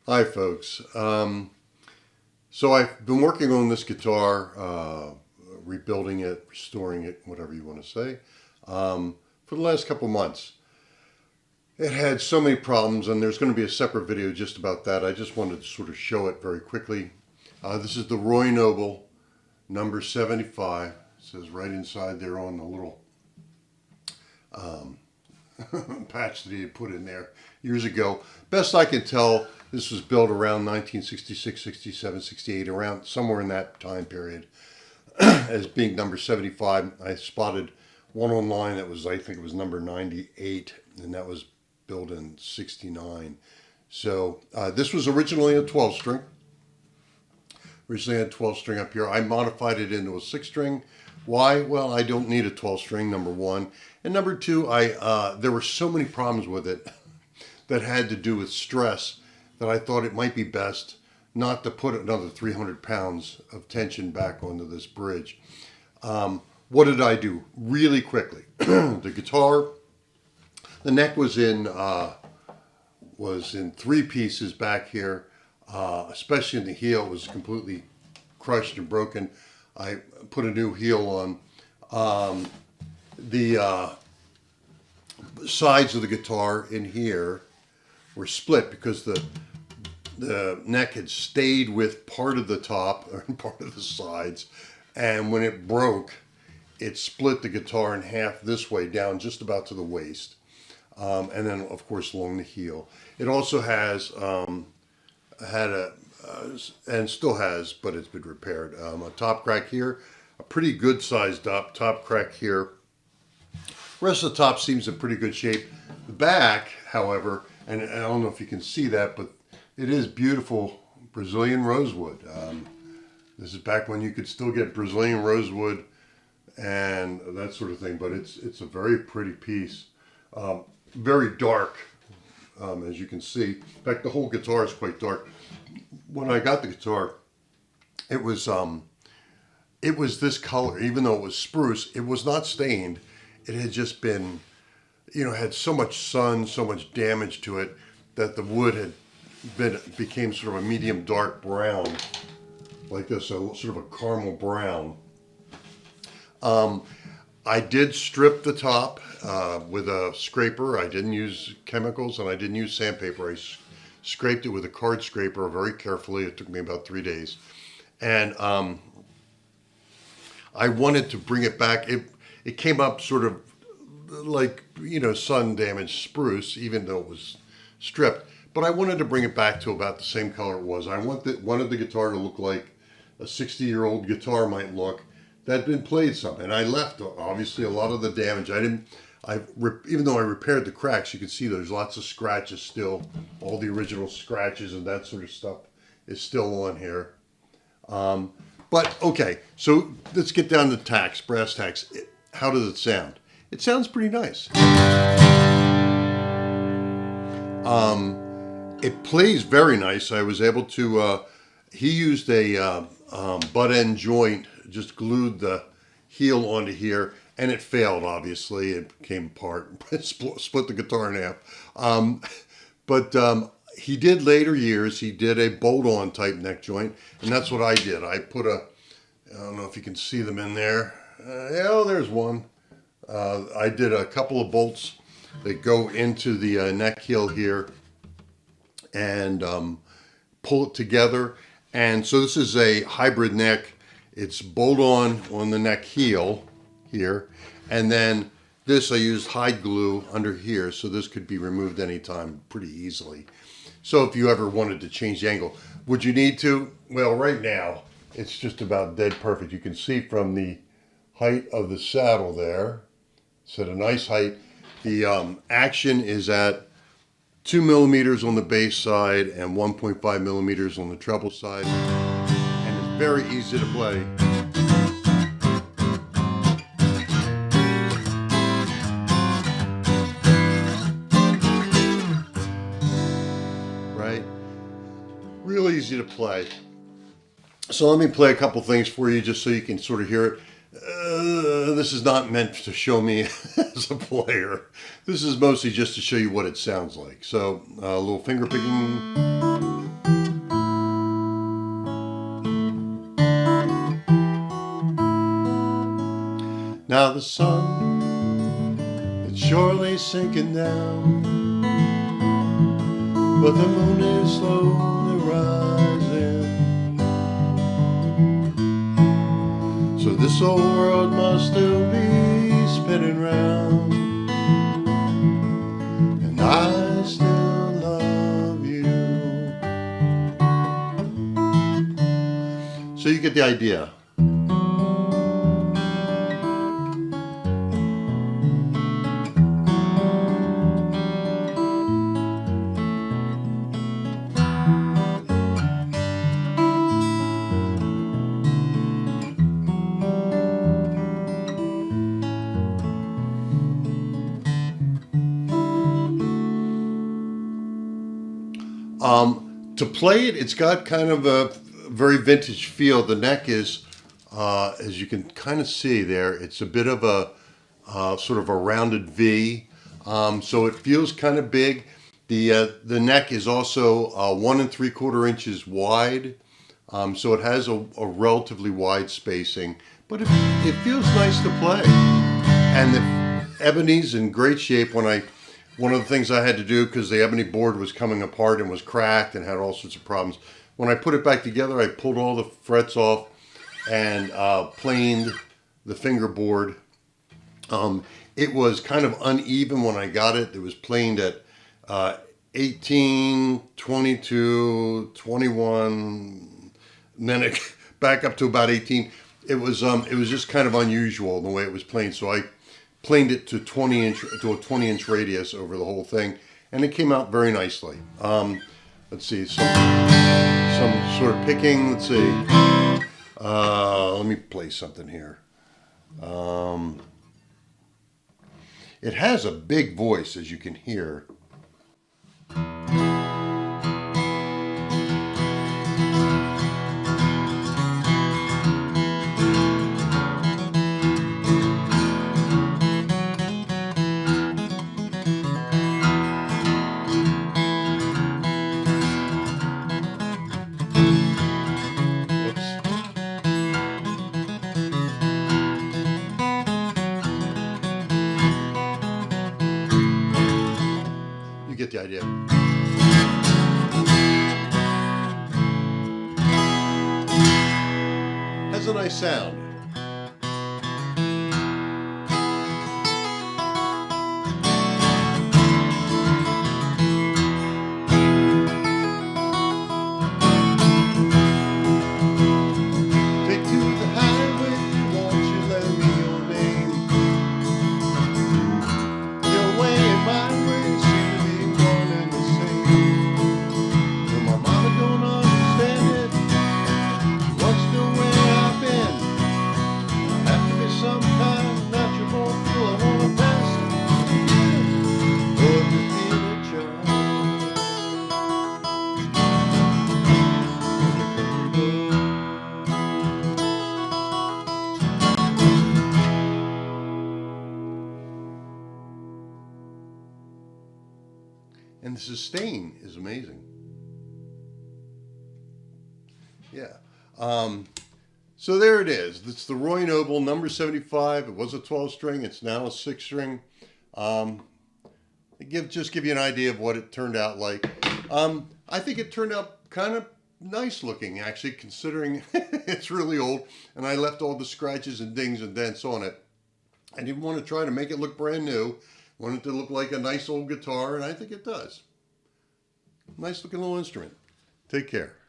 Hi folks. So I've been working on this guitar, rebuilding it, restoring it, whatever you want to say, for the last couple months. It had so many problems, and there's going to be a separate video just about that. I just wanted to sort of show it very quickly. This is the Roy Noble number 75. It says right inside there on the little patch that he had put in there years ago. Best I can tell, this was built around 1966, 67, 68, around somewhere in that time period as being number 75. I spotted one online that was, I think it was number 98, and that was built in 69. So this was originally a 12 string. Originally had 12 string up here. I modified it into a 6 string. Why? Well, I don't need a 12 string, number one. And number two, there were so many problems with it that had to do with stress that I thought it might be best not to put another 300 pounds of tension back onto this bridge. What did I do? Really quickly. The guitar, the neck was in 3 pieces back here, especially in the heel. It was completely crushed and broken. I put a new heel on. The sides of the guitar in here were split because the neck had stayed with part of the top or part of the sides, and when it broke, it split the guitar in half this way down just about to the waist, and then of course along the heel. It also has and still has, but it's been repaired, a top crack here, a pretty good sized top crack here. The rest of the top seems in pretty good shape. The back, however, and I don't know if you can see that, but it is beautiful Brazilian rosewood. This is back when you could still get Brazilian rosewood and that sort of thing, but it's a very pretty piece. Very dark, as you can see. In fact, the whole guitar is quite dark. When I got the guitar, it was this color. Even though it was spruce, it was not stained. It had just been, had so much sun, so much damage to it that the wood had became sort of a medium dark brown, like this, so sort of a caramel brown. I did strip the top with a scraper. I didn't use chemicals and I didn't use sandpaper. I scraped it with a card scraper very carefully. It took me about 3 days. And I wanted to bring it back. It came up sort of like, sun damaged spruce, even though it was stripped. But I wanted to bring it back to about the same color it was. I wanted the guitar to look like a 60-year-old guitar might look that had been played some. And I left, obviously, a lot of the damage. Even though I repaired the cracks, you can see there's lots of scratches still. All the original scratches and that sort of stuff is still on here. But okay, so let's get down to brass tacks. How does it sound? It sounds pretty nice. It plays very nice. I was able to, he used a butt end joint, just glued the heel onto here, and it failed, obviously. It came apart, split the guitar in half. But he did later years, he did a bolt-on type neck joint, and that's what I did. I put I don't know if you can see them in there. Yeah, there's one. I did a couple of bolts that go into the neck heel here and pull it together. And so this is a hybrid neck. It's bolt-on the neck heel here, and then this I used hide glue under here, so this could be removed anytime pretty easily. So if you ever wanted to change the angle, would you need to? Well, right now it's just about dead perfect. You can see from the height of the saddle there, it's at a nice height. The action is at 2 millimeters on the bass side and 1.5 millimeters on the treble side, and it's very easy to play. Right? Real easy to play. So let me play a couple things for you just so you can sort of hear it. This is not meant to show me as a player. This is mostly just to show you what it sounds like. So a little finger picking. Now the sun, it's surely sinking down, but the moon is slowly rising. So this old world must still be spinning round, and I still love you. So you get the idea. To play it, it's got kind of a very vintage feel. The neck is, as you can kind of see there, it's a bit of a sort of a rounded V. So it feels kind of big. The neck is also 1 3/4 inches wide. So it has a relatively wide spacing, but it feels nice to play. And the ebony's in great shape. One of the things I had to do, because the ebony board was coming apart and was cracked and had all sorts of problems, when I put it back together, I pulled all the frets off and planed the fingerboard. It was kind of uneven when I got it. It was planed at 18, 22, 21, and then it back up to about 18. It was just kind of unusual the way it was planed. So I planed it to a 20-inch radius over the whole thing, and it came out very nicely. Let's see, some sort of picking. Let's see. Let me play something here. It has a big voice, as you can hear. You get the idea. Has a nice sound. Take to the highway, won't you let me your name? Your way and my way seem to be one and the same. Well, my mama don't understand it. What's the way I've been? I have to be some kind of natural born fool. I wanna pass it. Or to feel a child. And the sustain is amazing. Yeah. So there it is. It's the Roy Noble number 75. It was a 12 string. It's now a 6 string. Just give you an idea of what it turned out like. I think it turned out kind of nice looking, actually, considering it's really old. And I left all the scratches and dings and dents on it. I didn't want to try to make it look brand new. I wanted it to look like a nice old guitar, and I think it does. Nice looking little instrument. Take care.